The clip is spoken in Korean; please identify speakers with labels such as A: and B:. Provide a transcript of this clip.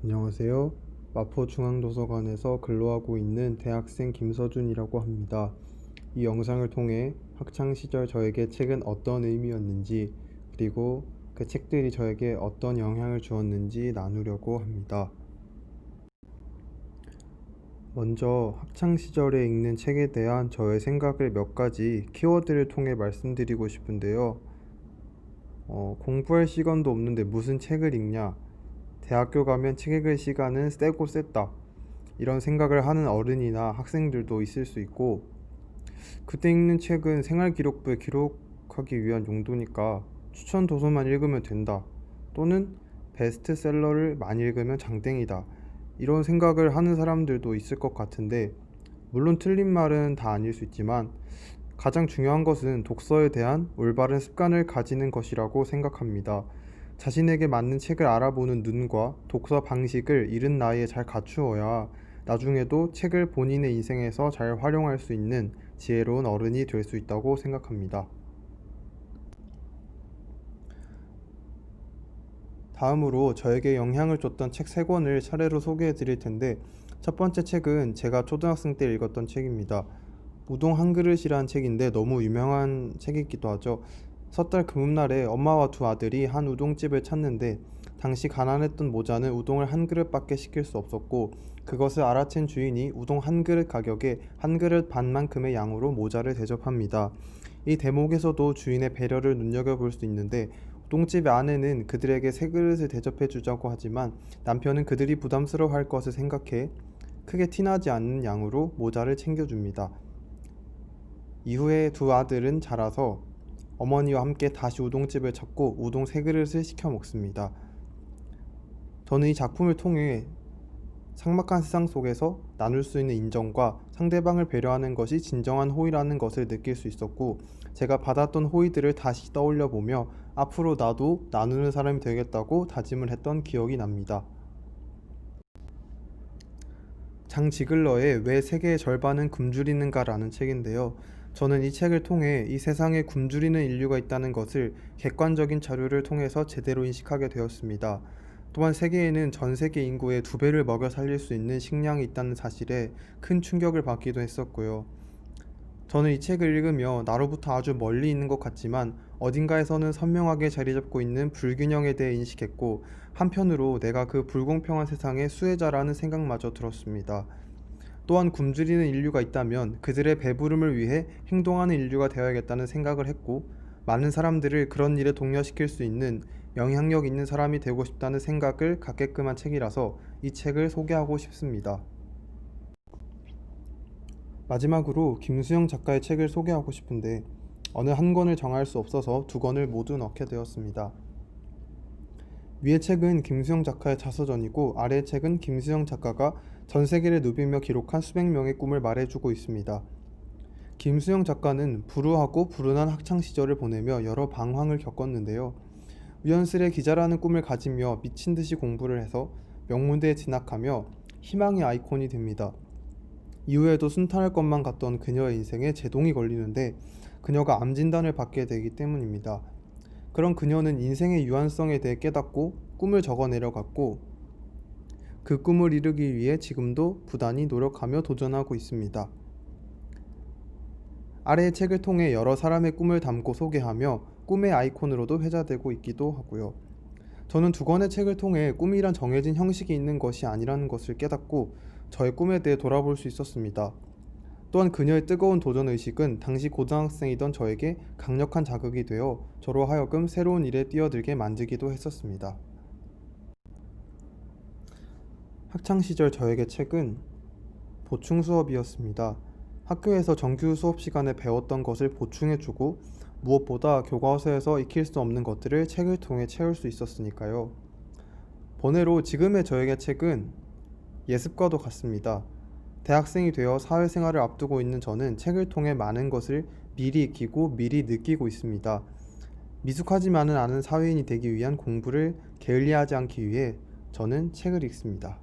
A: 안녕하세요. 마포중앙도서관에서 근로하고 있는 대학생 김서준이라고 합니다. 이 영상을 통해 학창시절 저에게 책은 어떤 의미였는지, 그리고 그 책들이 저에게 어떤 영향을 주었는지 나누려고 합니다. 먼저 학창시절에 읽는 책에 대한 저의 생각을 몇 가지 키워드를 통해 말씀드리고 싶은데요. 공부할 시간도 없는데 무슨 책을 읽냐? 대학교 가면 책 읽을 시간은 세고 셌다. 이런 생각을 하는 어른이나 학생들도 있을 수 있고, 그때 읽는 책은 생활기록부에 기록하기 위한 용도니까 추천 도서만 읽으면 된다. 또는 베스트셀러를 많이 읽으면 장땡이다. 이런 생각을 하는 사람들도 있을 것 같은데, 물론 틀린 말은 다 아닐 수 있지만 가장 중요한 것은 독서에 대한 올바른 습관을 가지는 것이라고 생각합니다. 자신에게 맞는 책을 알아보는 눈과 독서 방식을 이른 나이에 잘 갖추어야 나중에도 책을 본인의 인생에서 잘 활용할 수 있는 지혜로운 어른이 될 수 있다고 생각합니다. 다음으로 저에게 영향을 줬던 책 3권을 차례로 소개해 드릴 텐데, 첫 번째 책은 제가 초등학생 때 읽었던 책입니다. 우동 한 그릇이란 책인데 너무 유명한 책이기도 하죠. 섣달 금음날에 엄마와 두 아들이 한 우동집을 찾는데, 당시 가난했던 모자는 우동을 한 그릇밖에 시킬 수 없었고, 그것을 알아챈 주인이 우동 한 그릇 가격에 한 그릇 반만큼의 양으로 모자를 대접합니다. 이 대목에서도 주인의 배려를 눈여겨볼 수 있는데, 우동집의 아내는 그들에게 세 그릇을 대접해 주자고 하지만 남편은 그들이 부담스러워할 것을 생각해 크게 티나지 않는 양으로 모자를 챙겨줍니다. 이후에 두 아들은 자라서 어머니와 함께 다시 우동집을 찾고 우동 세 그릇을 시켜 먹습니다. 저는 이 작품을 통해 삭막한 세상 속에서 나눌 수 있는 인정과 상대방을 배려하는 것이 진정한 호의라는 것을 느낄 수 있었고, 제가 받았던 호의들을 다시 떠올려 보며 앞으로 나도 나누는 사람이 되겠다고 다짐을 했던 기억이 납니다. 장 지글러의 왜 세계의 절반은 굶주리는가라는 책인데요. 저는 이 책을 통해 이 세상에 굶주리는 인류가 있다는 것을 객관적인 자료를 통해서 제대로 인식하게 되었습니다. 또한 세계에는 전 세계 인구의 2배를 먹여 살릴 수 있는 식량이 있다는 사실에 큰 충격을 받기도 했었고요. 저는 이 책을 읽으며 나로부터 아주 멀리 있는 것 같지만 어딘가에서는 선명하게 자리 잡고 있는 불균형에 대해 인식했고, 한편으로 내가 그 불공평한 세상의 수혜자라는 생각마저 들었습니다. 또한 굶주리는 인류가 있다면 그들의 배부름을 위해 행동하는 인류가 되어야겠다는 생각을 했고, 많은 사람들을 그런 일에 독려시킬 수 있는 영향력 있는 사람이 되고 싶다는 생각을 갖게끔 한 책이라서 이 책을 소개하고 싶습니다. 마지막으로 김수영 작가의 책을 소개하고 싶은데, 어느 한 권을 정할 수 없어서 2권을 모두 넣게 되었습니다. 위의 책은 김수영 작가의 자서전이고, 아래의 책은 김수영 작가가 전 세계를 누비며 기록한 수백 명의 꿈을 말해주고 있습니다. 김수영 작가는 불우하고 불운한 학창 시절을 보내며 여러 방황을 겪었는데요. 우연스레 기자라는 꿈을 가지며 미친 듯이 공부를 해서 명문대에 진학하며 희망의 아이콘이 됩니다. 이후에도 순탄할 것만 같던 그녀의 인생에 제동이 걸리는데, 그녀가 암 진단을 받게 되기 때문입니다. 그런 그녀는 인생의 유한성에 대해 깨닫고 꿈을 적어 내려갔고, 그 꿈을 이루기 위해 지금도 부단히 노력하며 도전하고 있습니다. 아래의 책을 통해 여러 사람의 꿈을 담고 소개하며 꿈의 아이콘으로도 회자되고 있기도 하고요. 저는 2권의 책을 통해 꿈이란 정해진 형식이 있는 것이 아니라는 것을 깨닫고 저의 꿈에 대해 돌아볼 수 있었습니다. 또한 그녀의 뜨거운 도전의식은 당시 고등학생이던 저에게 강력한 자극이 되어 저로 하여금 새로운 일에 뛰어들게 만들기도 했었습니다. 학창시절 저에게 책은 보충 수업이었습니다. 학교에서 정규 수업 시간에 배웠던 것을 보충해주고, 무엇보다 교과서에서 익힐 수 없는 것들을 책을 통해 채울 수 있었으니까요. 번외로 지금의 저에게 책은 예습과도 같습니다. 대학생이 되어 사회생활을 앞두고 있는 저는 책을 통해 많은 것을 미리 익히고 미리 느끼고 있습니다. 미숙하지만은 않은 사회인이 되기 위한 공부를 게을리하지 않기 위해 저는 책을 읽습니다.